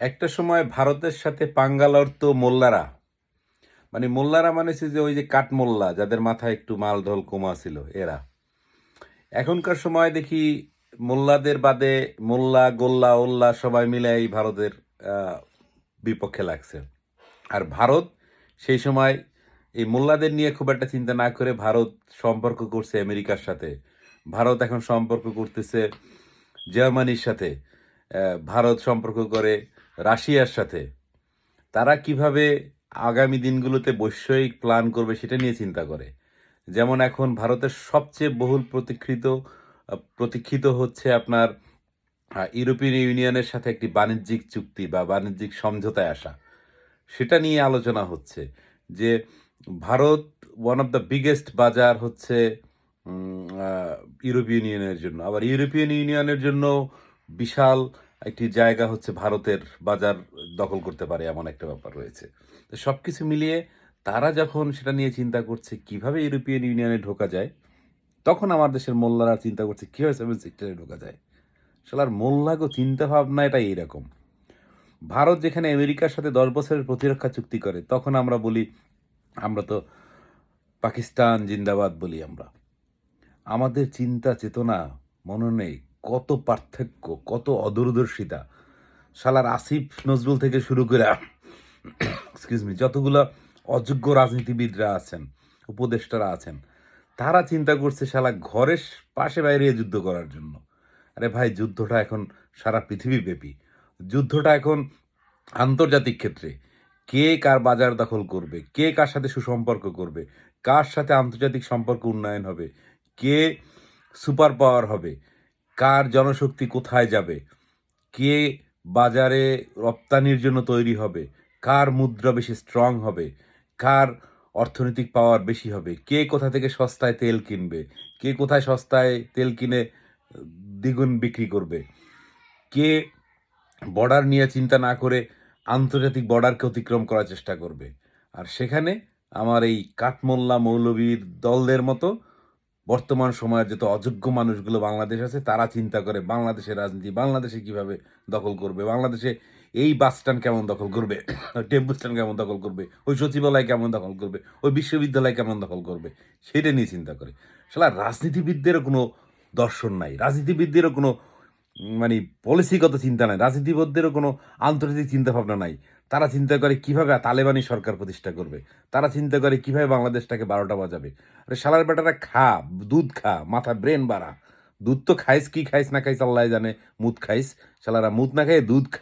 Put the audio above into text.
একটা সময় ভারতের সাথে পাঙ্গা লড়তো মোল্লারা। মোল্লারা মানে হচ্ছে যে ওই যে কাঠমোল্লা, যাদের মাথায় একটু মালঢল কমা ছিল এরা। এখনকার সময় দেখি মোল্লাদের বাদে মোল্লা গোল্লা ওল্লা সবাই মিলে এই ভারতের আহ, বিপক্ষে লাগছে। আর ভারত সেই সময় এই মোল্লাদের নিয়ে খুব একটা চিন্তা না করে ভারত সম্পর্ক করছে আমেরিকার সাথে। ভারত এখন সম্পর্ক করতেছে জার্মানির সাথে। ভারত সম্পর্ক করে রাশিয়ার সাথে। তারা কিভাবে আগামী দিনগুলোতে বৈষয়িক প্ল্যান করবে সেটা নিয়ে চিন্তা করে। যেমন এখন ভারতের সবচেয়ে বহুল প্রতীক্ষিত হচ্ছে আপনার ইউরোপিয়ান ইউনিয়নের সাথে একটি বাণিজ্যিক চুক্তি বা বাণিজ্যিক সমঝোতায় আসা। সেটা নিয়ে আলোচনা হচ্ছে যে Bharat one of the biggest বাজার হচ্ছে ইউরোপিয়ান ইউনিয়নের জন্য, আবার ইউরোপিয়ান ইউনিয়নের জন্য বিশাল একটি জায়গা হচ্ছে ভারতের বাজার দখল করতে পারে, এমন একটা ব্যাপার রয়েছে। তো সব কিছু মিলিয়ে তারা যখন সেটা নিয়ে চিন্তা করছে কিভাবে ইউরোপিয়ান ইউনিয়নে ঢোকা যায়, তখন আমার দেশের মোল্লারা চিন্তা করছে কীভাবে সেভেন সেক্টরে ঢোকা যায়। শালার মোল্লাগো চিন্তা ভাবনা এটা এইরকম। ভারত যেখানে আমেরিকার সাথে 10 বছরের প্রতিরক্ষা চুক্তি করে, তখন আমরা বলি আমরা তো পাকিস্তান জিন্দাবাদ বলি আমরা। আমাদের চিন্তা চেতনা মনে নেই কত পার্থক্য, কত অদূরদর্শিতা। শালার আসিফ নজরুল থেকে শুরু করে এক্সকিউজ মি যতগুলো অযোগ্য রাজনীতিবিদরা আছেন, উপদেষ্টারা আছেন, তারা চিন্তা করছে শালা ঘরের পাশে বাইরে যুদ্ধ করার জন্য। আরে ভাই, যুদ্ধটা এখন সারা পৃথিবীব্যাপী। যুদ্ধটা এখন আন্তর্জাতিক ক্ষেত্রে। কে কার বাজার দখল করবে, কে কার সাথে সুসম্পর্ক করবে, কার সাথে আন্তর্জাতিক সম্পর্ক উন্নয়ন হবে, কে সুপার পাওয়ার হবে, কার জনশক্তি কোথায় যাবে, কে বাজারে রপ্তানির জন্য তৈরি হবে, কার মুদ্রা বেশি স্ট্রং হবে, কার অর্থনৈতিক পাওয়ার বেশি হবে, কে কোথা থেকে সস্তায় তেল কিনবে, কে কোথায় সস্তায় তেল কিনে দ্বিগুণ বিক্রি করবে, কে বর্ডার নিয়ে চিন্তা না করে আন্তর্জাতিক বর্ডারকে অতিক্রম করার চেষ্টা করবে। আর সেখানে আমার এই কাঠমোল্লা মৌলবীর দলদের মতো বর্তমান সময়ের যত অযোগ্য মানুষগুলো বাংলাদেশ আছে, তারা চিন্তা করে বাংলাদেশের রাজনীতি, বাংলাদেশে কিভাবে দখল করবে, বাংলাদেশে এই বাস স্ট্যান্ড কেমন দখল করবে, টেম্পু স্ট্যান্ড কেমন দখল করবে, ওই সচিবালয় কেমন দখল করবে, ওই বিশ্ববিদ্যালয় কেমন দখল করবে, সেটা নিয়ে চিন্তা করে। শালা রাজনীতিবিদদেরও কোনো দর্শন নাই, রাজনীতিবিদদেরও কোনো পলিসিগত চিন্তা নাই, রাজনীতিবিদদেরও কোনো আন্তর্জাতিক চিন্তা ভাবনা নাই। তারা চিন্তা করে কিভাবে তালেবানি সরকার প্রতিষ্ঠা করবে, তারা চিন্তা করে কিভাবে বাংলাদেশটাকে 12টা বাজাবে। আরে শালার বেটারা খা, দুধ খা, মাথা ব্রেন বাড়া। দুধ তো খাইস, কি খাইস না খাইস আল্লাহ জানে, মুদ খাইস। শালারা মুদ না খাইয়ে দুধ খা।